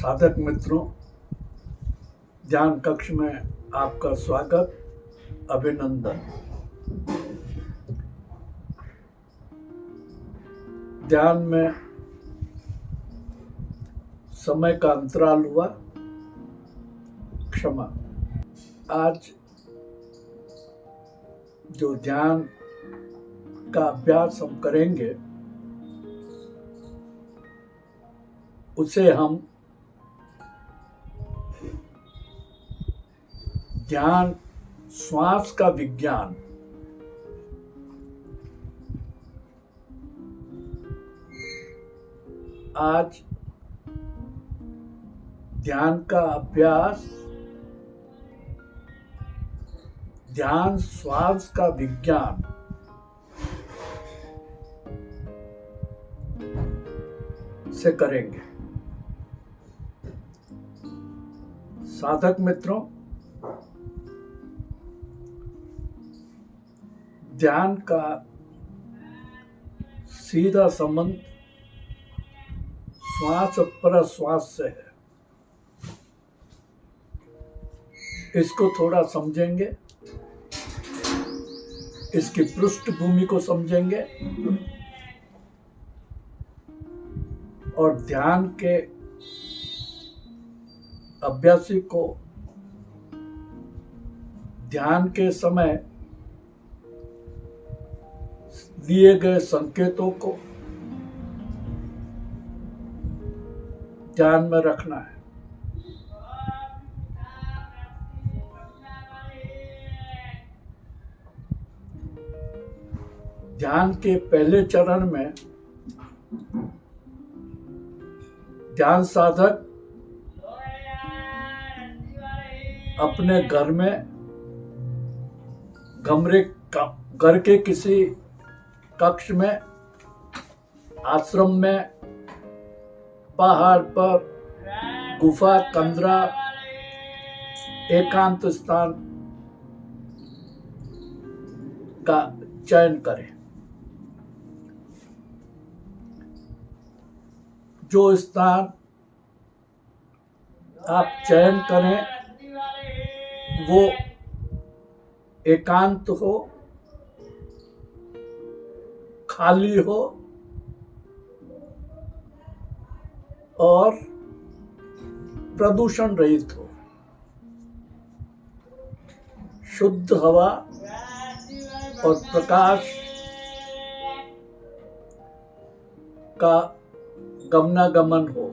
साधक मित्रों, ध्यान कक्ष में आपका स्वागत, अभिनंदन। ध्यान में समय का अंतराल हुआ, क्षमा। आज जो ध्यान का अभ्यास हम करेंगे उसे हम ध्यान श्वास का विज्ञान आज ध्यान का अभ्यास ध्यान श्वास का विज्ञान से करेंगे। साधक मित्रों, ध्यान का सीधा संबंध श्वास प्रश्वास से है। इसको थोड़ा समझेंगे, इसकी पृष्ठभूमि को समझेंगे और ध्यान के अभ्यासी को ध्यान के समय दिए गए संकेतों को ध्यान में रखना है। ध्यान के पहले चरण में ध्यान साधक अपने घर में घर के किसी कक्ष में, आश्रम में, पहाड़ पर, गुफा, कंदरा, एकांत स्थान का चयन करें। जो स्थान आप चयन करें वो एकांत हो, खाली हो और प्रदूषण रहित हो। शुद्ध हवा और प्रकाश का गमनागमन हो,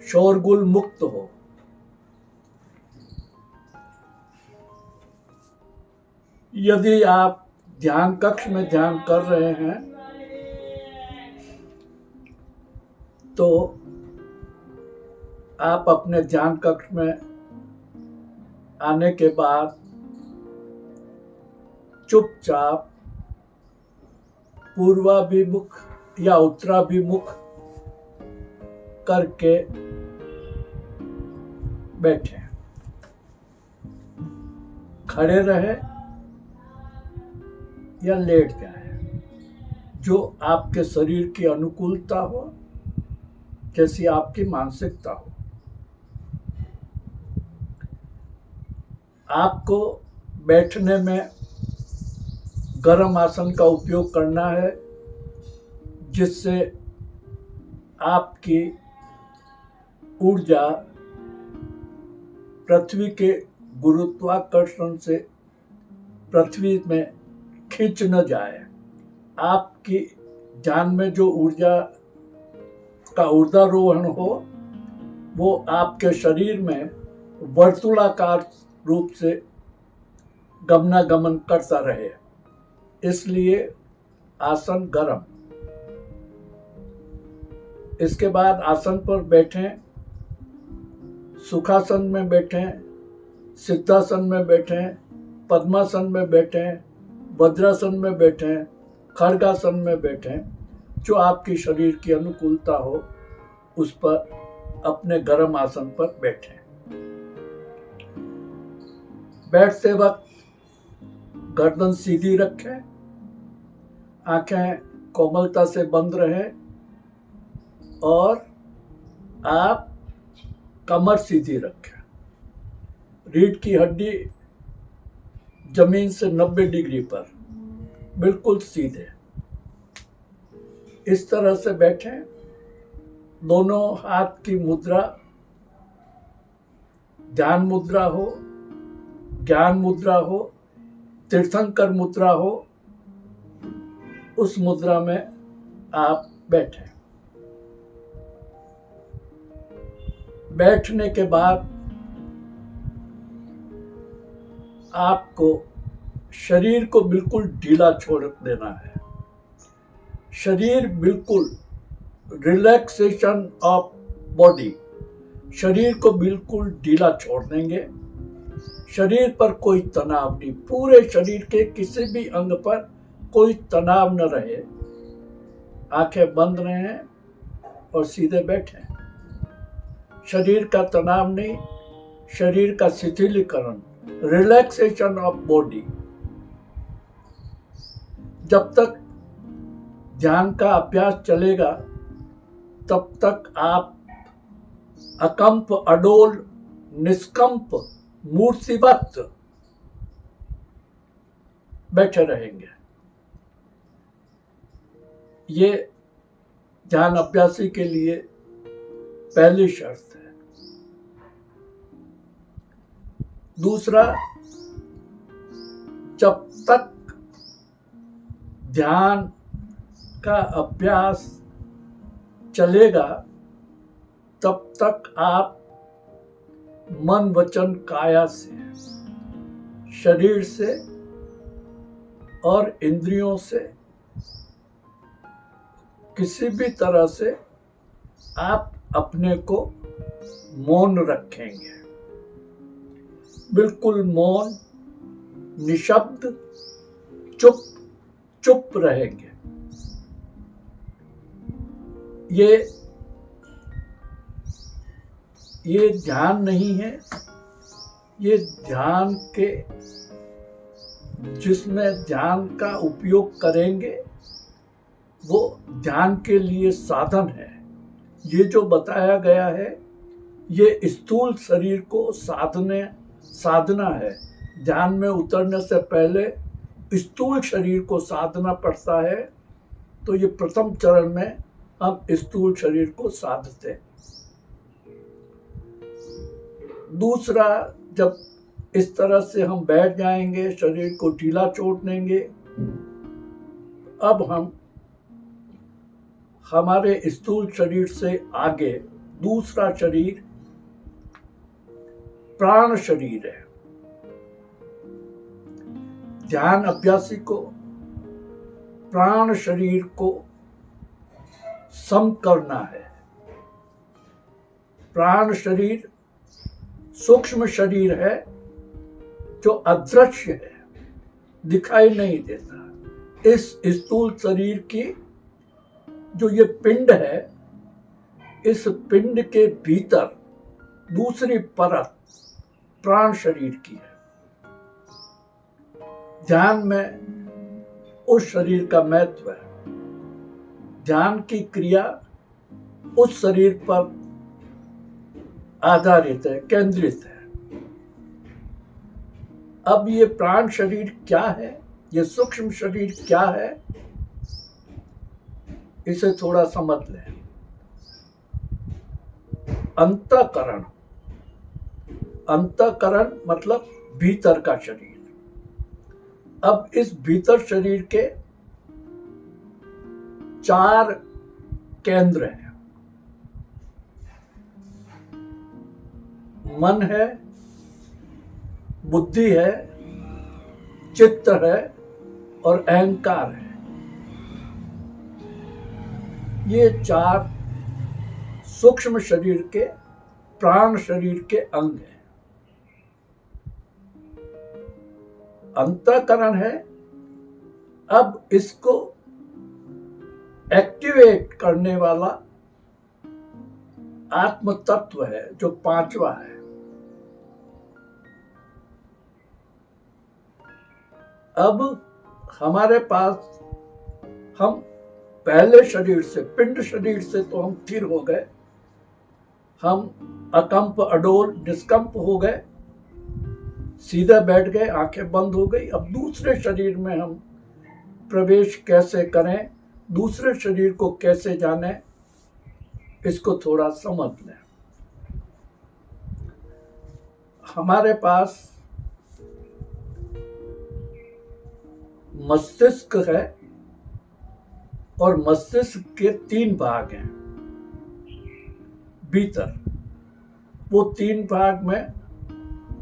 शोरगुल मुक्त हो। यदि आप ध्यान कक्ष में ध्यान कर रहे हैं तो आप अपने ध्यान कक्ष में आने के बाद चुपचाप पूर्वाभिमुख या उत्तराभिमुख करके बैठे, खड़े रहे या लेट जाए, जो आपके शरीर की अनुकूलता हो, जैसी आपकी मानसिकता हो। आपको बैठने में गर्म आसन का उपयोग करना है, जिससे आपकी ऊर्जा पृथ्वी के गुरुत्वाकर्षण से पृथ्वी में खींच न जाए। आपकी ध्यान में जो ऊर्जा का ऊर्ध्वारोहण हो वो आपके शरीर में वर्तुलाकार रूप से गमनागमन करता रहे। इसलिए आसन गर्म। इसके बाद आसन पर बैठें, सुखासन में बैठें, सिद्धासन में बैठें, पद्मासन में बैठें, वज्रासन में बैठें, खड़गासन में बैठें। जो आपकी शरीर की अनुकूलता हो उस पर अपने गर्म आसन पर बैठें। बैठते वक्त गर्दन सीधी रखें, आंखें कोमलता से बंद रहें और आप कमर सीधी रखें, रीढ़ की हड्डी जमीन से 90 डिग्री पर बिल्कुल सीधे इस तरह से बैठें। दोनों हाथ की मुद्रा ध्यान मुद्रा हो, ज्ञान मुद्रा हो, तीर्थंकर मुद्रा हो, उस मुद्रा में आप बैठें। बैठने के बाद आपको शरीर को बिल्कुल ढीला छोड़ देना है। शरीर बिल्कुल रिलैक्सेशन ऑफ बॉडी, शरीर को बिल्कुल ढीला छोड़ देंगे। शरीर पर कोई तनाव नहीं, पूरे शरीर के किसी भी अंग पर कोई तनाव न रहे। आंखें बंद रहें और सीधे बैठें। शरीर का तनाव नहीं, शरीर का शिथिलीकरण, रिलैक्सेशन ऑफ बॉडी। जब तक ध्यान का अभ्यास चलेगा तब तक आप अकंप, अडोल, निष्कंप, मूर्तिवत बैठे रहेंगे। ये ध्यान अभ्यासी के लिए पहली शर्त है। दूसरा, जब तक ध्यान का अभ्यास चलेगा तब तक आप मन, वचन, काया से, शरीर से और इंद्रियों से किसी भी तरह से आप अपने को मौन रखेंगे। बिल्कुल मौन, निशब्द, चुप रहेंगे। ये ध्यान नहीं है, ये ध्यान के जिसमें ध्यान का उपयोग करेंगे वो ध्यान के लिए साधन है। ये जो बताया गया है ये स्थूल शरीर को साधना है। ध्यान में उतरने से पहले स्थूल शरीर को साधना पड़ता है। तो ये प्रथम चरण में हम स्थूल शरीर को साधते हैं। दूसरा, जब इस तरह से हम बैठ जाएंगे, शरीर को ढीला छोड़ देंगे, अब हम हमारे स्थूल शरीर से आगे दूसरा शरीर प्राण शरीर है। ध्यान अभ्यासी को प्राण शरीर को सम करना है। प्राण शरीर सूक्ष्म शरीर है जो अदृश्य है, दिखाई नहीं देता। इस स्थूल शरीर की जो ये पिंड है, इस पिंड के भीतर दूसरी परत प्राण शरीर की है। ध्यान में उस शरीर का महत्व है। ध्यान की क्रिया उस शरीर पर आधारित है, केंद्रित है। अब ये प्राण शरीर क्या है, ये सूक्ष्म शरीर क्या है, इसे थोड़ा समझ लें। अंतःकरण, अंतःकरण मतलब भीतर का शरीर। अब इस भीतर शरीर के 4 केंद्र हैं। मन है, बुद्धि है, चित्त है और अहंकार है। ये 4 सूक्ष्म शरीर के, प्राण शरीर के अंग हैं। अंतःकरण है। अब इसको एक्टिवेट करने वाला आत्म तत्व है जो 5वां है। अब हमारे पास, हम पहले शरीर से, पिंड शरीर से तो हम स्थिर हो गए। हम अकंप अडोल निष्कंप हो गए, सीधे बैठ गए, आंखें बंद हो गई। अब दूसरे शरीर में हम प्रवेश कैसे करें, दूसरे शरीर को कैसे जाने, इसको थोड़ा समझ लें। हमारे पास मस्तिष्क है और मस्तिष्क के 3 भाग हैं भीतर। वो 3 भाग में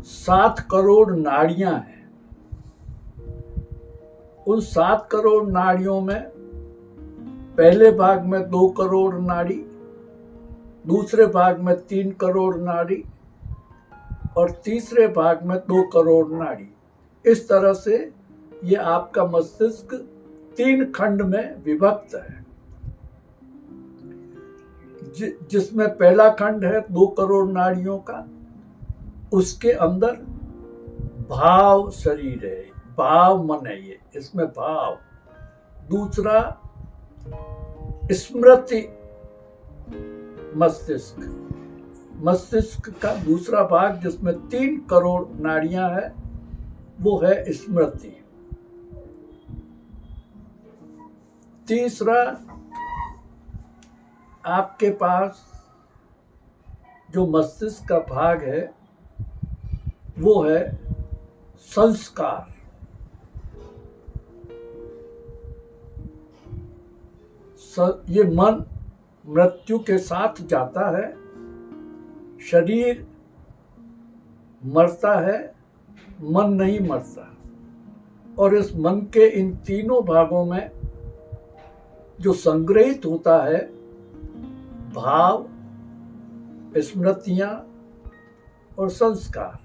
7 करोड़ नाड़ियां हैं। उन 7 करोड़ नाड़ियों में पहले भाग में 2 करोड़ नाड़ी, दूसरे भाग में 3 करोड़ नाड़ी और तीसरे भाग में 2 करोड़ नाड़ी। इस तरह से ये आपका मस्तिष्क 3 खंड में विभक्त है, जिसमें पहला खंड है 2 करोड़ नाड़ियों का, उसके अंदर भाव शरीर है, भाव मन है ये, इसमें भाव। दूसरा स्मृति मस्तिष्क, मस्तिष्क का दूसरा भाग जिसमें 3 करोड़ नाड़ियां है, वो है स्मृति। तीसरा आपके पास जो मस्तिष्क का भाग है वो है संस्कार। ये मन मृत्यु के साथ जाता है, शरीर मरता है, मन नहीं मरता। और इस मन के इन तीनों भागों में जो संग्रहित होता है भाव, स्मृतियां और संस्कार,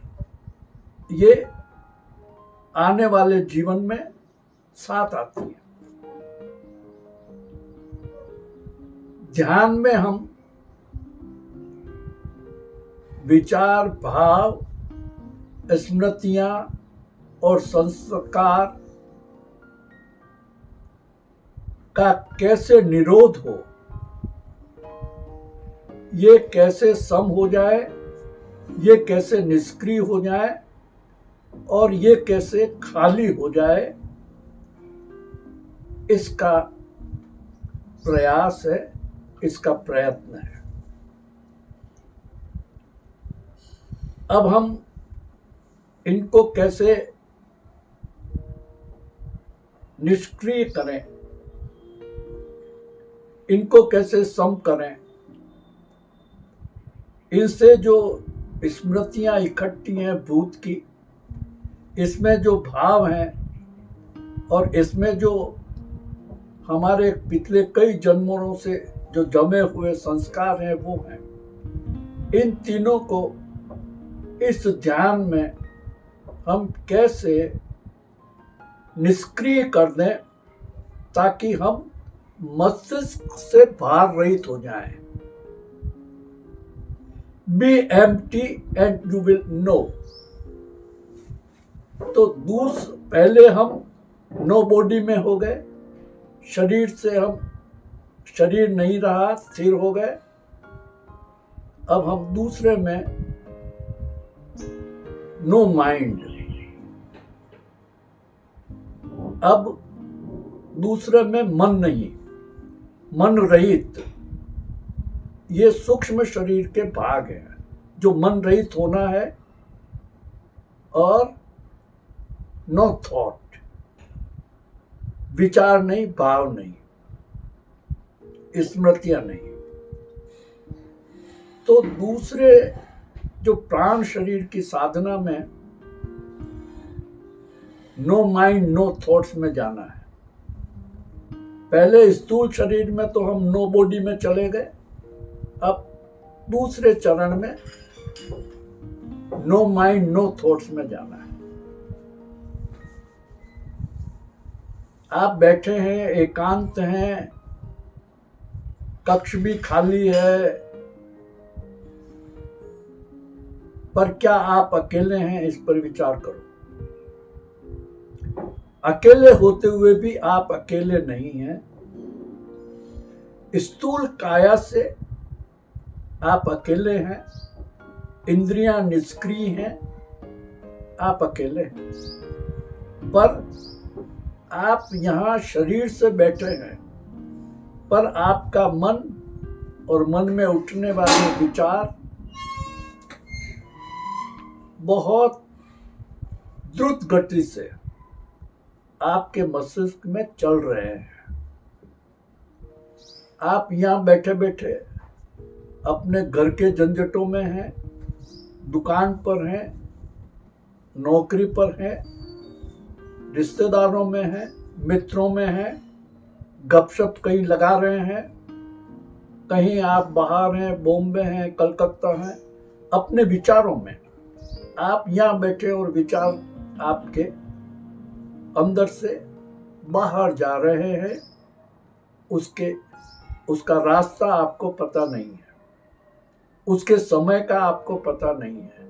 ये आने वाले जीवन में साथ आती है। ध्यान में हम विचार, भाव, स्मृतियां और संस्कार का कैसे निरोध हो, ये कैसे सम हो जाए, ये कैसे निष्क्रिय हो जाए और ये कैसे खाली हो जाए, इसका प्रयास है, इसका प्रयत्न है। अब हम इनको कैसे निष्क्रिय करें, इनको कैसे सम करें, इनसे जो स्मृतियां इकट्ठी हैं भूत की, इसमें जो भाव हैं और इसमें जो हमारे पिछले कई जन्मों से जो जमे हुए संस्कार हैं वो हैं, इन तीनों को इस ध्यान में हम कैसे निष्क्रिय कर दें ताकि हम मस्तिष्क से भार रहित हो जाएं। Be empty and you will know। तो पहले हम नो बॉडी में हो गए, शरीर से हम शरीर नहीं रहा, स्थिर हो गए। अब हम दूसरे में नो माइंड, अब दूसरे में मन नहीं, मन रहित। ये सूक्ष्म शरीर के भाग हैं जो मन रहित होना है, और नो थॉट, विचार नहीं, भाव नहीं, स्मृतियां नहीं। तो दूसरे जो प्राण शरीर की साधना में नो माइंड नो थॉट्स में जाना है। पहले स्थूल शरीर में तो हम नो बॉडी में चले गए, अब दूसरे चरण में नो माइंड नो थॉट्स में जाना है। आप बैठे हैं, एकांत हैं, कक्ष भी खाली है, पर क्या आप अकेले हैं, इस पर विचार करो। अकेले होते हुए भी आप अकेले नहीं हैं। स्थूल काया से आप अकेले हैं, इंद्रियां निष्क्रिय हैं, आप अकेले हैं, पर आप यहाँ शरीर से बैठे हैं, पर आपका मन और मन में उठने वाले विचार बहुत द्रुत गति से आपके मस्तिष्क में चल रहे हैं। आप यहाँ बैठे बैठे अपने घर के झंझटों में हैं, दुकान पर हैं, नौकरी पर हैं, रिश्तेदारों में हैं, मित्रों में हैं, गपशप कहीं लगा रहे हैं, कहीं आप बाहर हैं, बॉम्बे हैं, कलकत्ता हैं, अपने विचारों में आप यहाँ बैठे और विचार आपके अंदर से बाहर जा रहे हैं। उसका रास्ता आपको पता नहीं है, उसके समय का आपको पता नहीं है,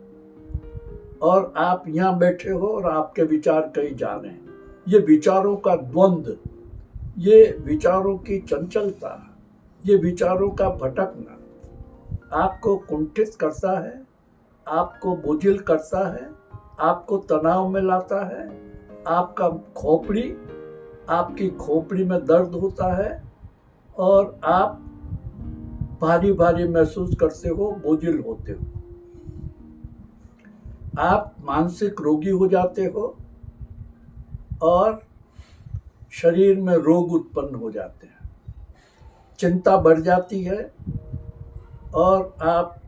और आप यहाँ बैठे हो और आपके विचार कहीं जा रहे हैं। ये विचारों का द्वंद्व, ये विचारों की चंचलता, ये विचारों का भटकना आपको कुंठित करता है, आपको बोझिल करता है, आपको तनाव में लाता है। आपकी खोपड़ी में दर्द होता है और आप भारी भारी महसूस करते हो, बोझिल होते हो, आप मानसिक रोगी हो जाते हो और शरीर में रोग उत्पन्न हो जाते हैं, चिंता बढ़ जाती है और आप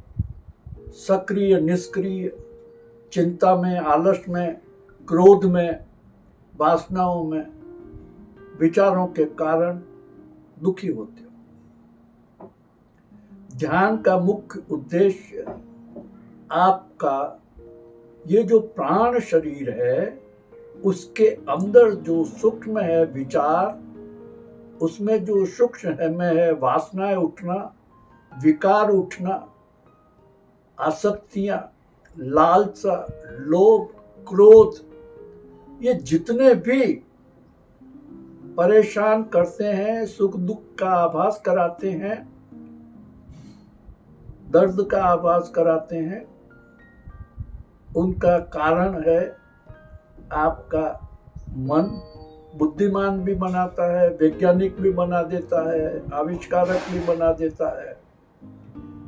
सक्रिय निष्क्रिय चिंता में, आलस में, क्रोध में, वासनाओं में, विचारों के कारण दुखी होते हो। ध्यान का मुख्य उद्देश्य आपका ये जो प्राण शरीर है उसके अंदर जो सूक्ष्म है विचार, उसमें जो सूक्ष्म में है वासनाएं उठना, विकार उठना, आसक्तियां, लालसा, लोभ, क्रोध, ये जितने भी परेशान करते हैं, सुख दुख का आभास कराते हैं, दर्द का आभास कराते हैं, उनका कारण है आपका मन। बुद्धिमान भी बनाता है, वैज्ञानिक भी बना देता है, आविष्कारक भी बना देता है,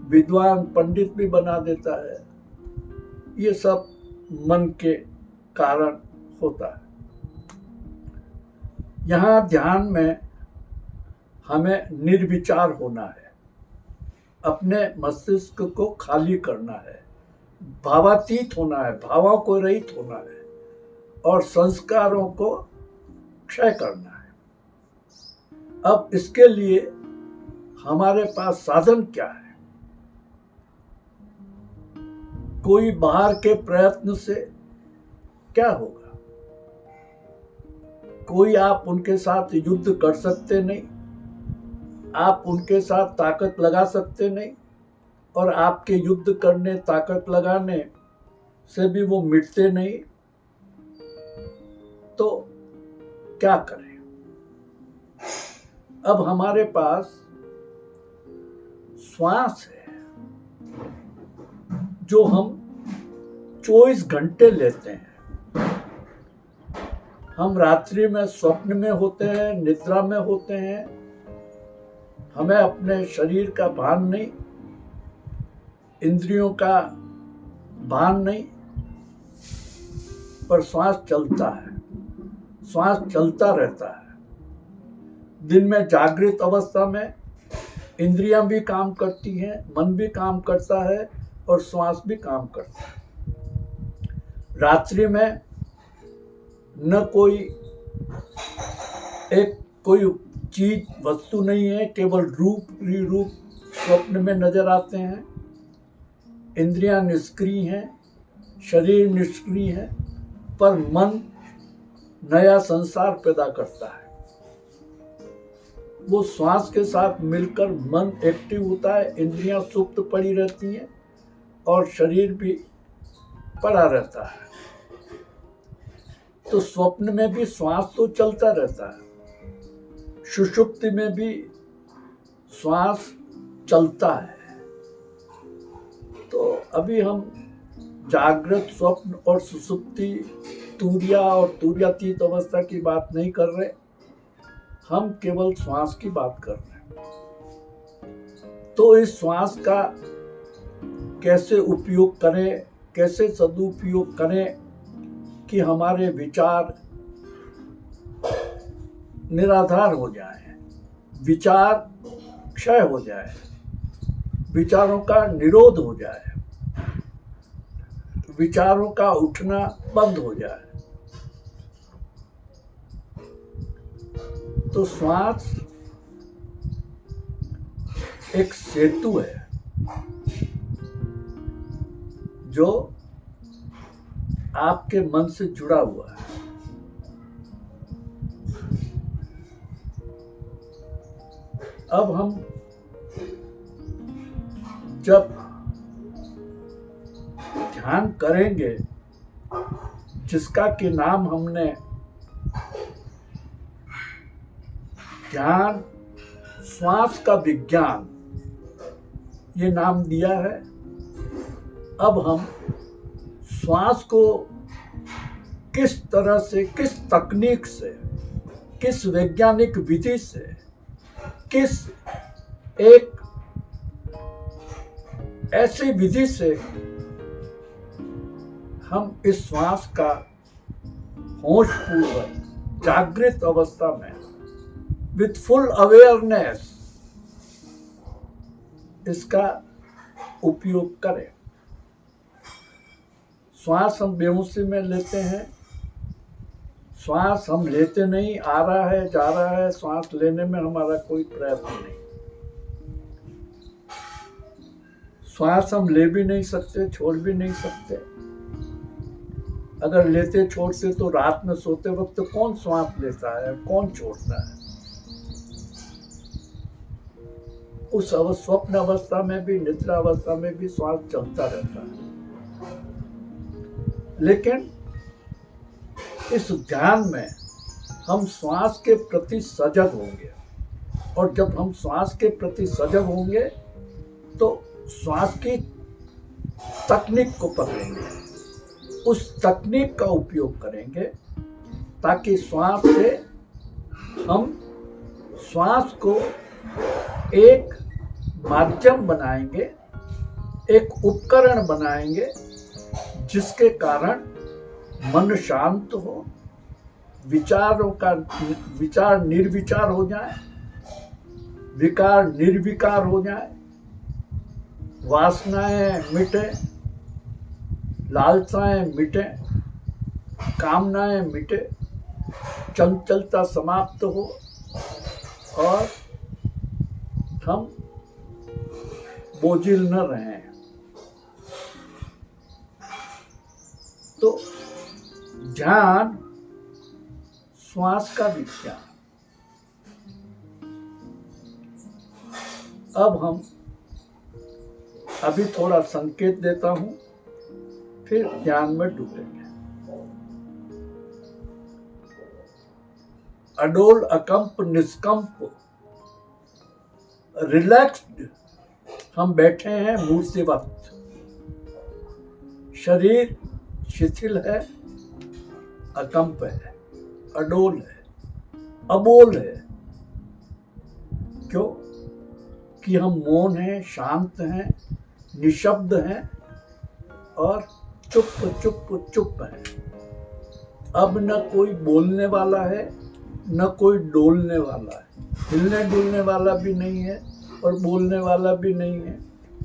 विद्वान पंडित भी बना देता है। ये सब मन के कारण होता है। यहाँ ध्यान में हमें निर्विचार होना है, अपने मस्तिष्क को खाली करना है, भावातीत होना है, भावों को रहित होना है और संस्कारों को क्षय करना है। अब इसके लिए हमारे पास साधन क्या है? कोई बाहर के प्रयत्न से क्या होगा? कोई आप उनके साथ युद्ध कर सकते नहीं, आप उनके साथ ताकत लगा सकते नहीं, और आपके युद्ध करने, ताकत लगाने से भी वो मिटते नहीं, तो क्या करें? अब हमारे पास श्वास है जो हम 24 घंटे लेते हैं। हम रात्रि में स्वप्न में होते हैं, निद्रा में होते हैं, हमें अपने शरीर का भान नहीं, इंद्रियों का भान नहीं, पर श्वास चलता है, श्वास चलता रहता है। दिन में जागृत अवस्था में इंद्रियां भी काम करती हैं, मन भी काम करता है और श्वास भी काम करता है। रात्रि में न कोई चीज, वस्तु नहीं है, केवल रूप ही रूप स्वप्न में नजर आते हैं। इंद्रियां निष्क्रिय हैं, शरीर निष्क्रिय है, पर मन नया संसार पैदा करता है। वो श्वास के साथ मिलकर मन एक्टिव होता है, इंद्रियां सुप्त पड़ी रहती हैं और शरीर भी पड़ा रहता है। तो स्वप्न में भी श्वास तो चलता रहता है, सुषुप्ति में भी श्वास चलता है, अभी हम जागृत, स्वप्न और सुसुप्ति, तुर्या और तुर्यातीत अवस्था की बात नहीं कर रहे, हम केवल श्वास की बात कर रहे हैं। तो इस श्वास का कैसे उपयोग करें, कैसे सदुपयोग करें कि हमारे विचार निराधार हो जाएं, विचार क्षय हो जाए, विचारों का निरोध हो जाए, विचारों का उठना बंद हो जाए। तो श्वास एक सेतु है जो आपके मन से जुड़ा हुआ है। अब हम जब ध्यान करेंगे, जिसका कि नाम हमने ध्यान श्वास का विज्ञान ये नाम दिया है, अब हम श्वास को किस तरह से, किस तकनीक से, किस वैज्ञानिक विधि से, किस एक ऐसी विधि से हम इस श्वास का होशपूर्वक जागृत अवस्था में विथ फुल अवेयरनेस इसका उपयोग करें। श्वास हम बेहोशी में लेते हैं, श्वास हम लेते नहीं, आ रहा है जा रहा है, श्वास लेने में हमारा कोई प्रयत्न नहीं। श्वास हम ले भी नहीं सकते, छोड़ भी नहीं सकते। अगर लेते छोड़ते तो रात में सोते वक्त कौन श्वास लेता है, कौन छोड़ता है? उस स्वप्न अवस्था में भी, निद्रा अवस्था में भी श्वास चलता रहता है। लेकिन इस ध्यान में हम श्वास के प्रति सजग होंगे, और जब हम श्वास के प्रति सजग होंगे तो श्वास की तकनीक को पकड़ेंगे, उस तकनीक का उपयोग करेंगे ताकि श्वास से हम श्वास को एक माध्यम बनाएंगे, एक उपकरण बनाएंगे जिसके कारण मन शांत हो, विचार निर्विचार हो जाए, विकार निर्विकार हो जाए, वासनाएं मिटे, लालसाएं मिटे, कामनाएं मिटे, चंचलता समाप्त हो और हम बोझिल न रहें। तो ध्यान श्वास का विज्ञान। अब हम अभी थोड़ा संकेत देता हूं, फिर ध्यान में डूबेंगे। अडोल, अकंप, निष्कंप, रिलैक्स्ड हम बैठे हैं मूर्तिवत। शरीर शिथिल है, अकंप है, अडोल है, अबोल है। क्यों? कि हम मौन हैं, शांत हैं, निशब्द हैं और चुप चुप चुप हैं। अब न कोई बोलने वाला है, न कोई डोलने वाला है, हिलने डुलने वाला भी नहीं है और बोलने वाला भी नहीं है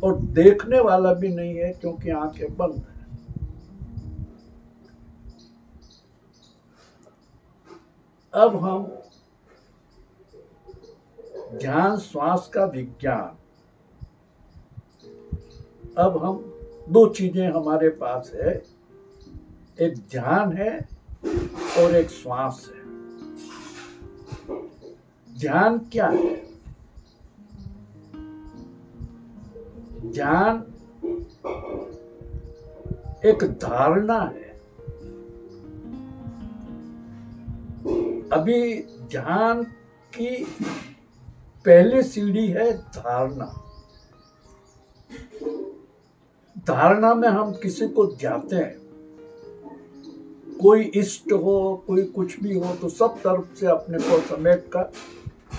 और देखने वाला भी नहीं है, क्योंकि आंखें बंद हैं। अब हम ध्यान श्वास का विज्ञान। अब हम दो चीजें हमारे पास है, एक ध्यान है और एक श्वास है। ध्यान क्या है? ध्यान एक धारणा है। अभी ध्यान की पहली सीढ़ी है धारणा। धारणा में हम किसी को ध्याते हैं, कोई इष्ट हो, कोई कुछ भी हो, तो सब तरफ से अपने को समेट कर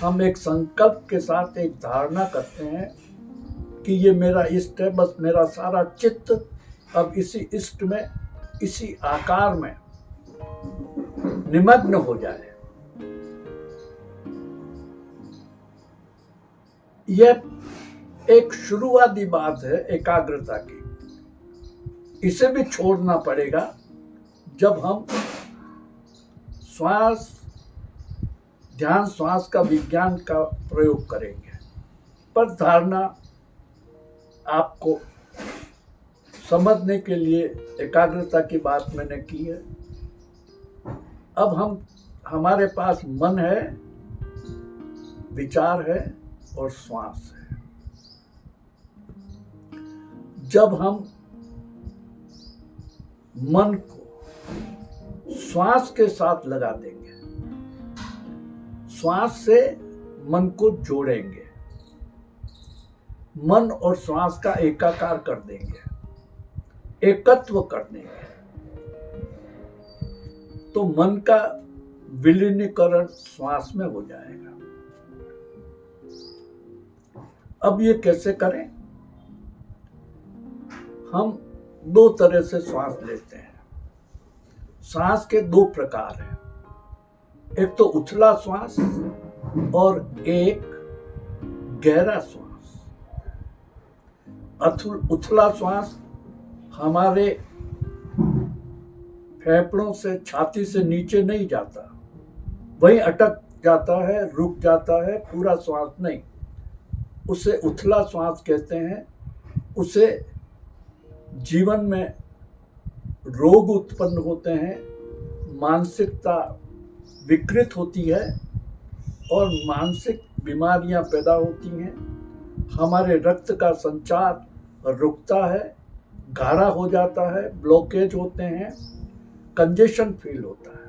हम एक संकल्प के साथ एक धारणा करते हैं कि ये मेरा इष्ट है, बस मेरा सारा चित्त अब इसी इष्ट में, इसी आकार में निमग्न हो जाए। यह एक शुरुआती बात है एकाग्रता की। इसे भी छोड़ना पड़ेगा जब हम ध्यान श्वास का विज्ञान का प्रयोग करेंगे। पर धारणा आपको समझने के लिए एकाग्रता की बात मैंने की है। अब हमारे पास मन है, विचार है और श्वास है। जब हम मन को श्वास के साथ लगा देंगे, श्वास से मन को जोड़ेंगे, मन और श्वास का एकाकार कर देंगे, एकत्व कर देंगे, तो मन का विलीनीकरण श्वास में हो जाएगा। अब ये कैसे करें? हम दो तरह से श्वास लेते हैं। सांस के दो प्रकार हैं, एक तो उथला श्वास और एक गहरा श्वास। उथला श्वास हमारे फेफड़ों से, छाती से नीचे नहीं जाता, वहीं अटक जाता है, रुक जाता है, पूरा श्वास नहीं। उसे उथला श्वास कहते हैं। उसे जीवन में रोग उत्पन्न होते हैं, मानसिकता विकृत होती है और मानसिक बीमारियां पैदा होती हैं। हमारे रक्त का संचार रुकता है, गाढ़ा हो जाता है, ब्लॉकेज होते हैं, कंजेशन फील होता है।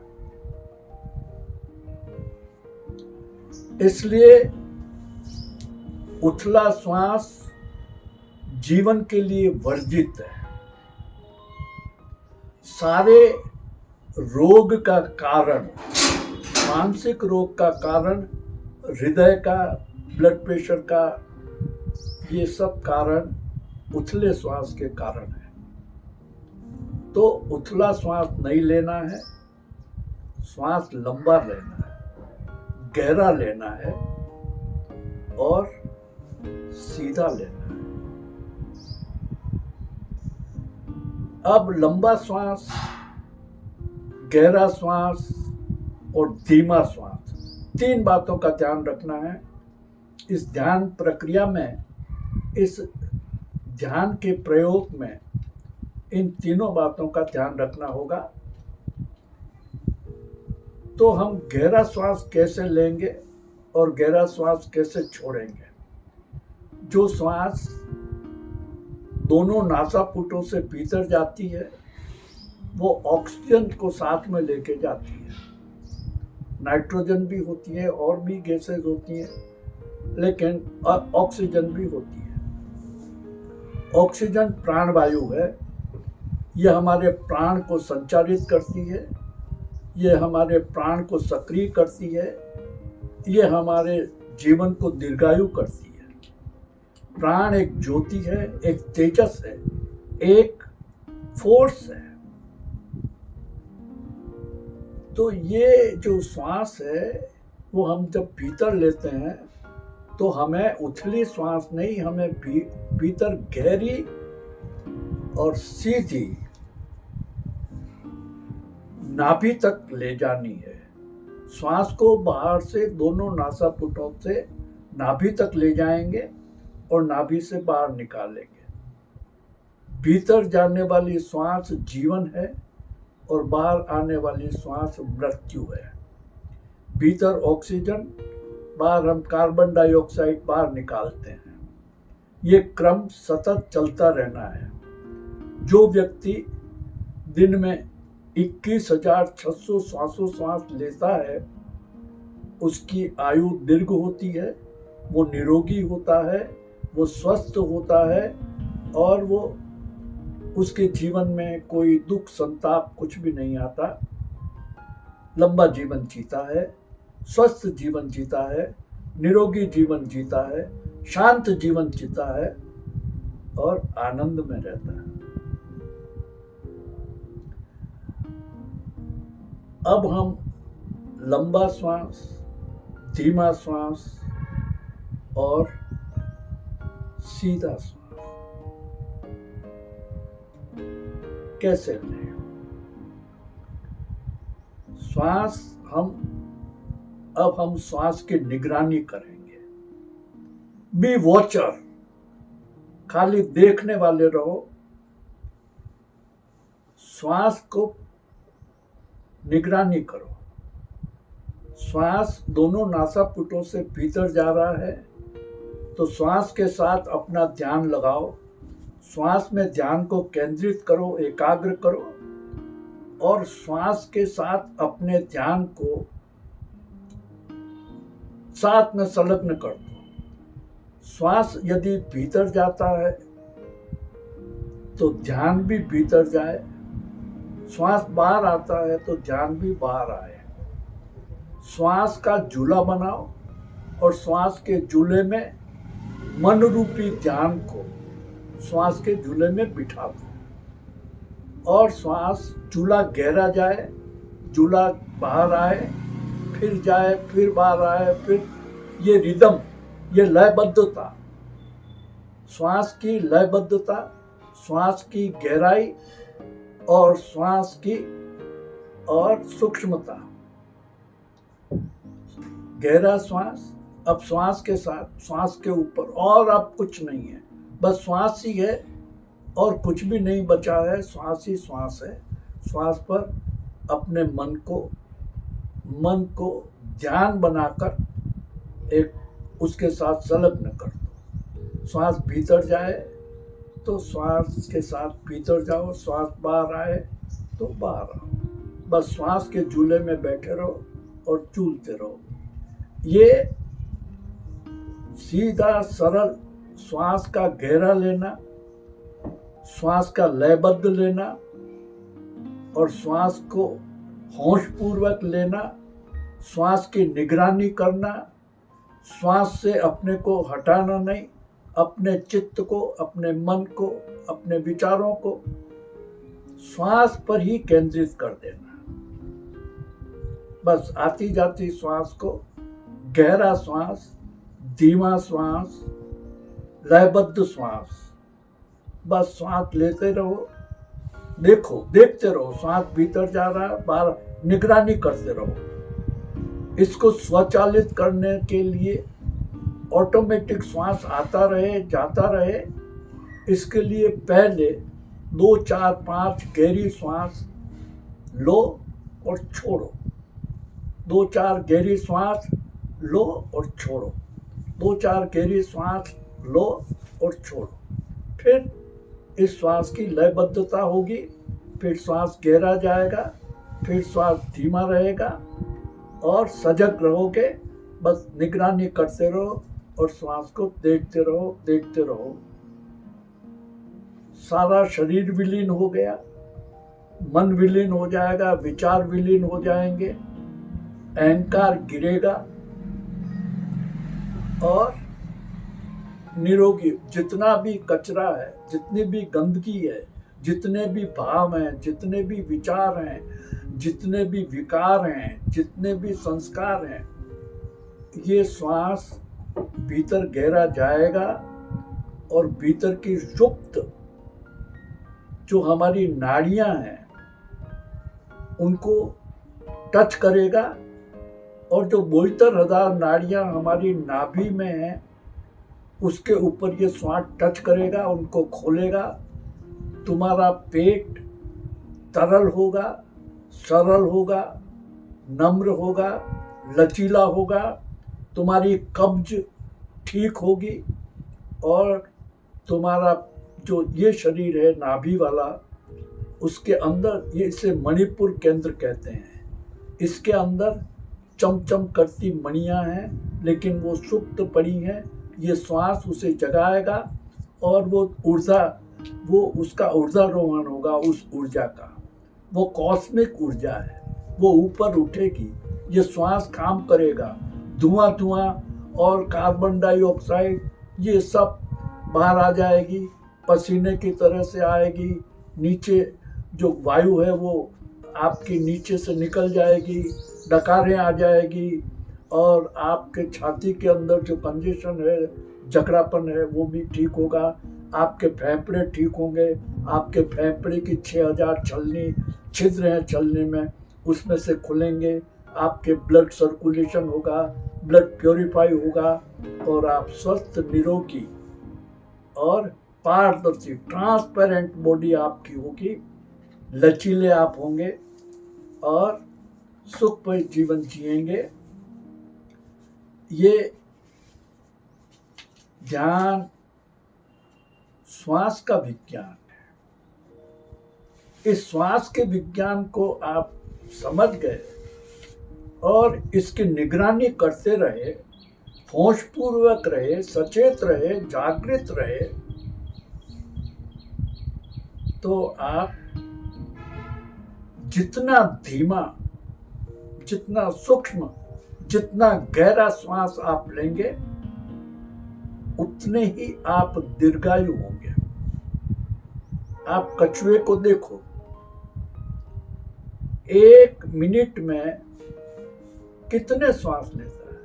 इसलिए उथला श्वास जीवन के लिए वर्जित है। सारे रोग का कारण, मानसिक रोग का कारण, हृदय का, ब्लड प्रेशर का, ये सब कारण उथले श्वास के कारण है। तो उथला श्वास नहीं लेना है, श्वास लंबा लेना है, गहरा लेना है और सीधा लेना है। अब लंबा श्वास, गहरा श्वास और धीमा श्वास, तीन बातों का ध्यान रखना है। इस ध्यान प्रक्रिया में, इस ध्यान के प्रयोग में इन तीनों बातों का ध्यान रखना होगा। तो हम गहरा श्वास कैसे लेंगे और गहरा श्वास कैसे छोड़ेंगे? जो श्वास दोनों नासापुटों से भीतर जाती है, वो ऑक्सीजन को साथ में लेके जाती है। नाइट्रोजन भी होती है और भी गैसेज होती हैं, लेकिन ऑक्सीजन भी होती है। ऑक्सीजन प्राणवायु है। यह हमारे प्राण को संचारित करती है, यह हमारे प्राण को सक्रिय करती है, यह हमारे जीवन को दीर्घायु करती है। प्राण एक ज्योति है, एक तेजस है, एक फोर्स है। तो ये जो श्वास है वो हम जब भीतर लेते हैं तो हमें उथली श्वास नहीं, हमें भीतर गहरी और सीधी नाभि तक ले जानी है। श्वास को बाहर से दोनों नासापुटों से नाभि तक ले जाएंगे और नाभि से बाहर निकालेंगे। भीतर जाने वाली श्वास जीवन है और बाहर आने वाली श्वास मृत्यु है। भीतर ऑक्सीजन, बाहर हम कार्बन डाइऑक्साइड बाहर निकालते हैं। ये क्रम सतत चलता रहना है। जो व्यक्ति दिन में 21,600 श्वासोश्वास लेता है, उसकी आयु दीर्घ होती है, वो निरोगी होता है, वो स्वस्थ होता है और वो उसके जीवन में कोई दुख संताप कुछ भी नहीं आता, लंबा जीवन जीता है, स्वस्थ जीवन जीता है, निरोगी जीवन जीता है, शांत जीवन जीता है और आनंद में रहता है। अब हम लंबा श्वास, धीमा श्वास और सीधा श्वास कैसे लें। अब हम श्वास की निगरानी करेंगे। बी वॉचर, खाली देखने वाले रहो। श्वास को निगरानी करो। श्वास दोनों नासापुटों से भीतर जा रहा है तो श्वास के साथ अपना ध्यान लगाओ। श्वास में ध्यान को केंद्रित करो, एकाग्र करो और श्वास के साथ अपने ध्यान को साथ में संलग्न कर दो। श्वास यदि भीतर जाता है तो ध्यान भी भीतर जाए, श्वास बाहर आता है तो ध्यान भी बाहर आए। श्वास का झूला बनाओ और श्वास के झूले में मन रूपी ध्यान को श्वास के झूले में बिठा दो और श्वास झूला गहरा जाए, झूला बाहर आए, फिर जाए, फिर बाहर आए, फिर ये रिदम, ये लयबद्धता, श्वास की लयबद्धता, श्वास की गहराई और श्वास की और सूक्ष्मता। गहरा श्वास, अब श्वास के साथ, श्वास के ऊपर और अब कुछ नहीं है, बस श्वास ही है और कुछ भी नहीं बचा है, श्वास ही श्वास है। श्वास पर अपने मन को ध्यान बनाकर एक उसके साथ संलग्न कर दो। श्वास भीतर जाए तो श्वास के साथ भीतर जाओ, श्वास बाहर आए तो बाहर आओ। बस श्वास के झूले में बैठे रहो और झूलते रहो। ये सीधा सरल श्वास का गहरा लेना, श्वास का लयबद्ध लेना और श्वास को होशपूर्वक लेना, श्वास की निगरानी करना, श्वास से अपने को हटाना नहीं, अपने चित्त को, अपने मन को, अपने विचारों को श्वास पर ही केंद्रित कर देना। बस आती जाती श्वास को, गहरा श्वास, धीमा श्वास, लयबद्ध श्वास, बस श्वास लेते रहो, देखते रहो, श्वास भीतर जा रहा है, बाहर, निगरानी करते रहो। इसको स्वचालित करने के लिए ऑटोमेटिक श्वास आता रहे, जाता रहे, इसके लिए पहले 2, 4, 5 गहरी श्वास लो और छोड़ो। 2, 4 गहरी श्वास लो और छोड़ो। 2, 4 गहरी श्वास लो और छोड़ो। फिर इस श्वास की लयबद्धता होगी, फिर श्वास गहरा जाएगा, फिर श्वास धीमा रहेगा और सजग रहोगे। बस निगरानी करते रहो और श्वास को देखते रहो। सारा शरीर विलीन हो गया, मन विलीन हो जाएगा, विचार विलीन हो जाएंगे, अहंकार गिरेगा और निरोगी, जितना भी कचरा है, जितनी भी गंदगी है, जितने भी भाव हैं, जितने भी विचार हैं, जितने भी विकार हैं, जितने भी संस्कार हैं, ये श्वास भीतर गहरा जाएगा और भीतर की सुप्त जो हमारी नाड़ियां हैं उनको टच करेगा और जो 72,000 नाड़ियां हमारी नाभि में हैं उसके ऊपर ये श्वास टच करेगा, उनको खोलेगा। तुम्हारा पेट तरल होगा, सरल होगा, नम्र होगा, लचीला होगा, तुम्हारी कब्ज ठीक होगी और तुम्हारा जो ये शरीर है नाभि वाला, उसके अंदर, ये इसे मणिपुर केंद्र कहते हैं, इसके अंदर चमचम करती मणियां हैं लेकिन वो सुप्त पड़ी हैं। ये श्वास उसे जगाएगा और वो ऊर्जा वो उसका ऊर्जारोहण होगा उस ऊर्जा का। वो कॉस्मिक ऊर्जा है, वो ऊपर उठेगी। ये श्वास काम करेगा, धुआं धुआं और कार्बन डाइऑक्साइड ये सब बाहर आ जाएगी, पसीने की तरह से आएगी। नीचे जो वायु है वो आपके नीचे से निकल जाएगी, डकारें आ जाएगी, और आपके छाती के अंदर जो कंजेशन है, जकड़ापन है, वो भी ठीक होगा। आपके फेफड़े ठीक होंगे, आपके फेफड़े की 6000 छलनी छिद्र हैं चलने में, उसमें से खुलेंगे। आपके ब्लड सर्कुलेशन होगा, ब्लड प्योरीफाई होगा, और आप स्वस्थ, निरोगी और पारदर्शी ट्रांसपेरेंट बॉडी आपकी होगी। लचीले आप होंगे और सुखमय जीवन जिएंगे। ये ध्यान श्वास का विज्ञान है। इस श्वास के विज्ञान को आप समझ गए और इसकी निगरानी करते रहे, होशपूर्वक रहे, सचेत रहे, जागृत रहे, तो आप जितना धीमा, जितना सूक्ष्म, जितना गहरा श्वास आप लेंगे, उतने ही आप दीर्घायु होंगे। आप कछुए को देखो, 1 मिनट में कितने श्वास लेता है?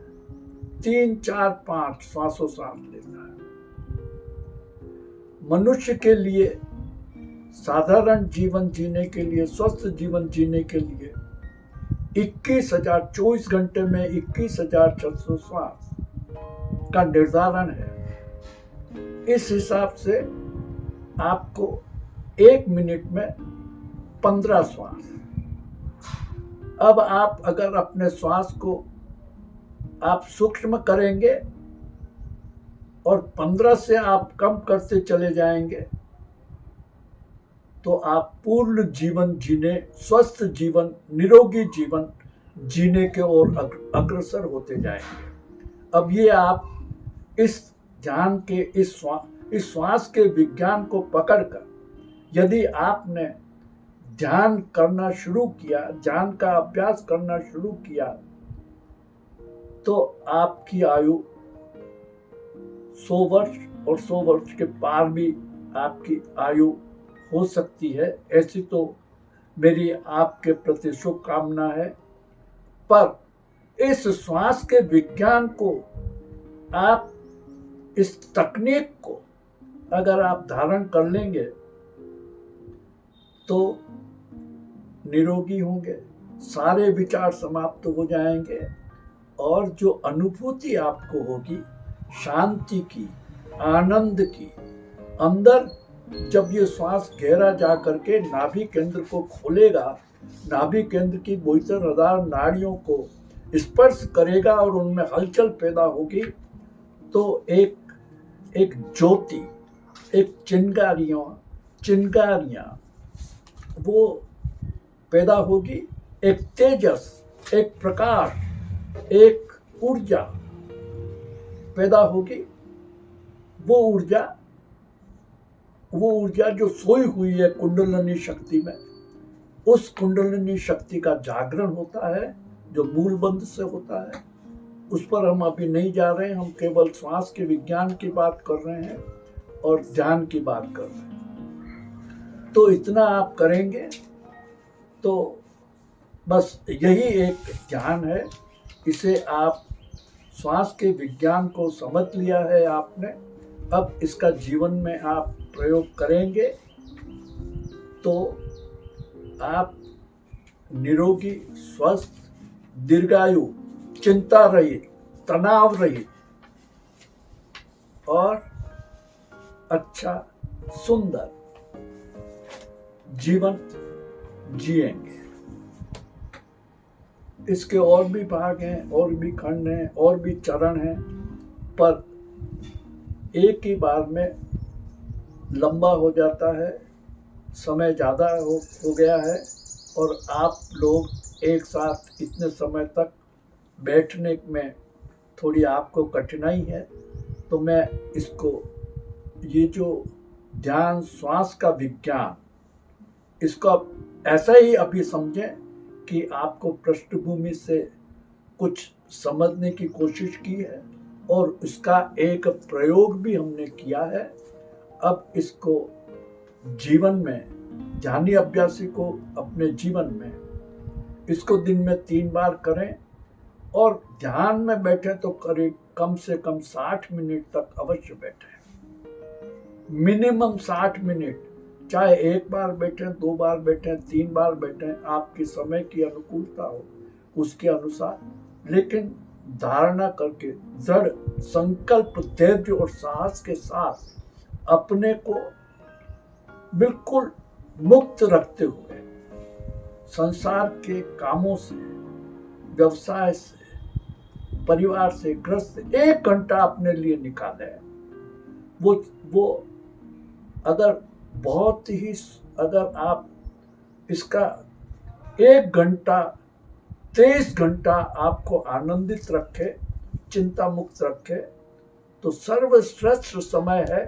3, 4, 5 श्वासोश्वास लेता है। मनुष्य के लिए, साधारण जीवन जीने के लिए, स्वस्थ जीवन जीने के लिए 24 घंटे में 21,600 श्वास का निर्धारण है। इस हिसाब से आपको 1 मिनट में 15 श्वास। अब आप अगर अपने श्वास को आप सूक्ष्म करेंगे और 15 से आप कम करते चले जाएंगे, तो आप पूर्ण जीवन जीने, स्वस्थ जीवन, निरोगी जीवन जीने के ओर अग्रसर होते जाएंगे। अब ये आप इस ध्यान के, इस श्वास के विज्ञान को पकड़कर यदि आपने ध्यान करना शुरू किया, ध्यान का अभ्यास करना शुरू किया, तो आपकी आयु 100 वर्ष और 100 वर्ष के पार भी आपकी आयु हो सकती है। ऐसी तो मेरी आपके प्रति शुभकामना है। पर इस श्वास के विज्ञान को, आप इस तकनीक को अगर आप धारण कर लेंगे तो निरोगी होंगे, सारे विचार समाप्त हो जाएंगे, और जो अनुभूति आपको होगी शांति की, आनंद की, अंदर जब ये श्वास गहरा जा करके नाभि केंद्र को खोलेगा, नाभि केंद्र की 72,000 नाड़ियों को स्पर्श करेगा और उनमें हलचल पैदा होगी, तो एक ज्योति, एक चिंगारियां वो पैदा होगी, एक तेजस, एक प्रकाश, एक ऊर्जा पैदा होगी। वो ऊर्जा जो सोई हुई है कुंडलिनी शक्ति में, उस कुंडलिनी शक्ति का जागरण होता है, जो मूल बंध से होता है। उस पर हम अभी नहीं जा रहे हैं, हम केवल श्वास के विज्ञान की बात कर रहे हैं और ध्यान की बात कर रहे हैं। तो इतना आप करेंगे तो बस यही एक ध्यान है। इसे आप श्वास के विज्ञान को समझ लिया है आपने, अब इसका जीवन में आप प्रयोग करेंगे तो आप निरोगी, स्वस्थ, दीर्घायु, चिंता रहित, तनाव रहित और अच्छा, सुंदर जीवन जिएंगे। इसके और भी भाग हैं, और भी खंड हैं, और भी चरण हैं, पर एक ही बार में लंबा हो जाता है, समय ज़्यादा हो गया है, और आप लोग एक साथ इतने समय तक बैठने में थोड़ी आपको कठिनाई है। तो मैं इसको, ये जो ध्यान श्वास का विज्ञान, इसको आप ऐसा ही अभी समझें कि आपको पृष्ठभूमि से कुछ समझने की कोशिश की है और इसका एक प्रयोग भी हमने किया है। अब इसको जीवन में, ध्यानी अभ्यासी को अपने जीवन में इसको दिन में 3 बार करें और ध्यान में बैठे तो करीब कम से कम 60 मिनट तक अवश्य बैठे, मिनिमम 60 मिनट, चाहे 1 बार बैठे, 2 बार बैठे, 3 बार बैठे, आपकी समय की अनुकूलता हो उसके अनुसार, लेकिन धारणा करके दृढ़ संकल्प, धैर्य और साहस के साथ अपने को बिल्कुल मुक्त रखते हुए संसार के कामों से, व्यवसाय से, परिवार से, ग्रस्त 1 घंटा अपने लिए निकाले। वो अगर बहुत ही, अगर आप इसका 1 घंटा 23 घंटा आपको आनंदित रखे, चिंता मुक्त रखे, तो सर्वश्रेष्ठ समय है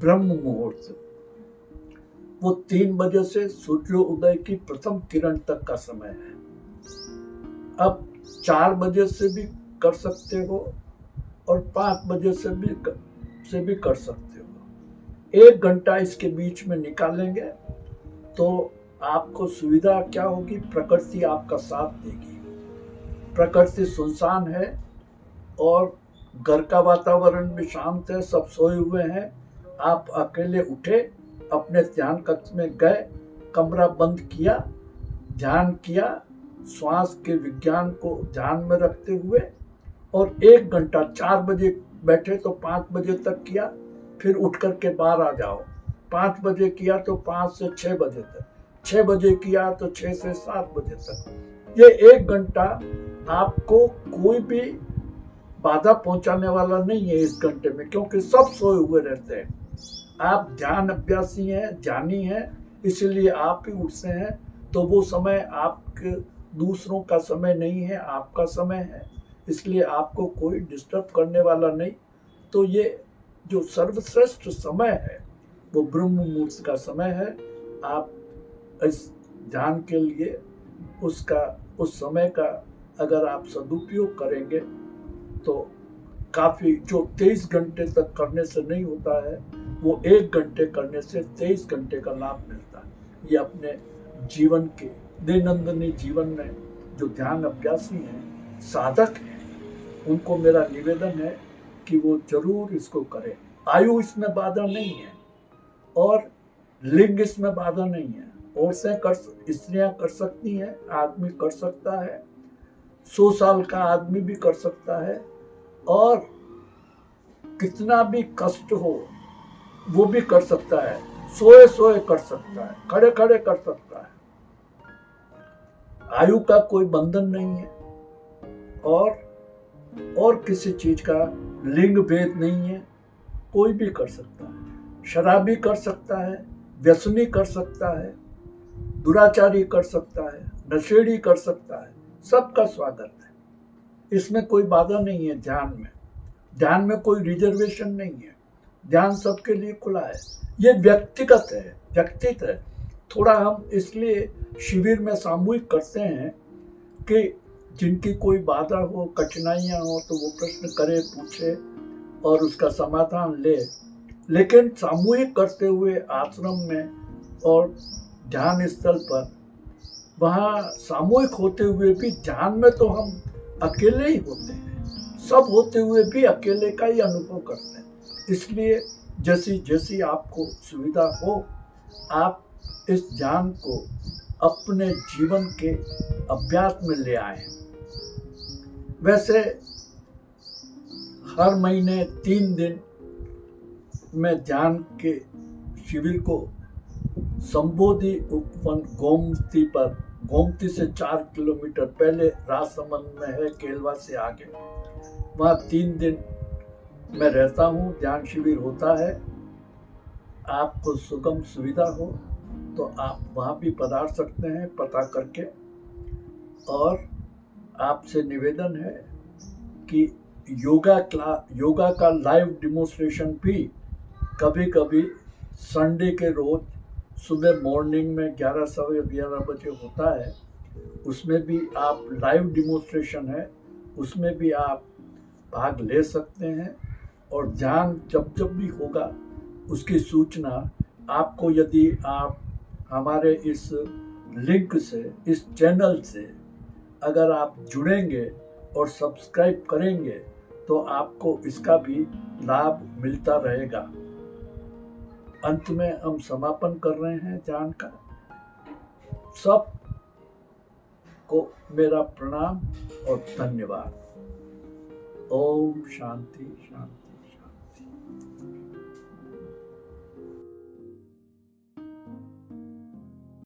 ब्रह्म मुहूर्त। वो 3 बजे से सूर्योदय की प्रथम किरण तक का समय है। अब 4 बजे से भी कर सकते हो और 5 बजे से भी कर सकते हो। 1 घंटा इसके बीच में निकालेंगे तो आपको सुविधा क्या होगी, प्रकृति आपका साथ देगी। प्रकृति सुनसान है और घर का वातावरण भी शांत है, सब सोए हुए हैं। आप अकेले उठे, अपने ध्यान कक्ष में गए, कमरा बंद किया, ध्यान किया, श्वास के विज्ञान को ध्यान में रखते हुए, और 1 घंटा 4 बजे बैठे तो 5 बजे तक किया, फिर उठ करके बाहर आ जाओ। 5 बजे किया तो 5 से 6 बजे तक, 6 बजे किया तो 6 से 7 बजे तक। ये 1 घंटा आपको कोई भी बाधा पहुंचाने वाला नहीं है इस घंटे में, क्योंकि सब सोए हुए रहते हैं। आप ध्यान अभ्यासी हैं, ध्यानी हैं, इसीलिए आप ही उठते हैं। तो वो समय आपके दूसरों का समय नहीं है, आपका समय है, इसलिए आपको कोई डिस्टर्ब करने वाला नहीं। तो ये जो सर्वश्रेष्ठ समय है वो ब्रह्म मुहूर्त का समय है। आप इस ध्यान के लिए उस समय का अगर आप सदुपयोग करेंगे तो काफ़ी, जो 23 घंटे तक करने से नहीं होता है वो 1 घंटे करने से 23 घंटे का लाभ मिलता है। ये अपने जीवन के दैनंदिन जीवन में जो ध्यान अभ्यासी हैं, साधक हैं, उनको मेरा निवेदन है कि वो जरूर इसको करें। आयु इसमें बाधा नहीं है और लिंग इसमें बाधा नहीं है। औरतें स्त्रियां कर सकती हैं, आदमी कर सकता है, 100 साल का आदमी भी कर सकता है, और कितना भी कष्ट हो वो भी कर सकता है, सोए सोए कर सकता है, खड़े खड़े कर सकता है। आयु का कोई बंधन नहीं है और किसी चीज का लिंग भेद नहीं है, कोई भी कर सकता है। शराबी कर सकता है, व्यसनी कर सकता है, दुराचारी कर सकता है, नशेड़ी कर सकता है, सबका स्वागत है। इसमें कोई बाधा नहीं है। ध्यान में कोई रिजर्वेशन नहीं है, ध्यान सबके लिए खुला है। ये व्यक्तिगत है। थोड़ा हम इसलिए शिविर में सामूहिक करते हैं कि जिनकी कोई बाधा हो, कठिनाइयाँ हो, तो वो प्रश्न करे, पूछे और उसका समाधान ले। लेकिन सामूहिक करते हुए आश्रम में और ध्यान स्थल पर, वहाँ सामूहिक होते हुए भी ध्यान में तो हम अकेले ही होते हैं, सब होते हुए भी अकेले का ही अनुभव करते हैं। इसलिए जैसी आपको सुविधा हो, आप इस ध्यान को अपने जीवन के अभ्यास में ले आए। वैसे हर महीने 3 दिन मैं ध्यान के शिविर को संबोधि उपवन गोमती से 4 किलोमीटर पहले राजसमंद में है, केलवा से आगे, वहाँ 3 दिन मैं रहता हूँ, ध्यान शिविर होता है। आपको सुगम सुविधा हो तो आप वहाँ भी पधार सकते हैं पता करके। और आपसे निवेदन है कि योगा का लाइव डिमोन्स्ट्रेशन भी कभी कभी संडे के रोज सुबह मॉर्निंग में 11 सवा 11 बजे होता है। उसमें भी आप लाइव डिमोन्स्ट्रेशन है, उसमें भी आप भाग ले सकते हैं। और ध्यान जब जब भी होगा उसकी सूचना आपको, यदि आप हमारे इस लिंक से, इस चैनल से अगर आप जुड़ेंगे और सब्सक्राइब करेंगे तो आपको इसका भी लाभ मिलता रहेगा। अंत में हम समापन कर रहे हैं जान का। सब को मेरा प्रणाम और धन्यवाद। ओम शांति शांति।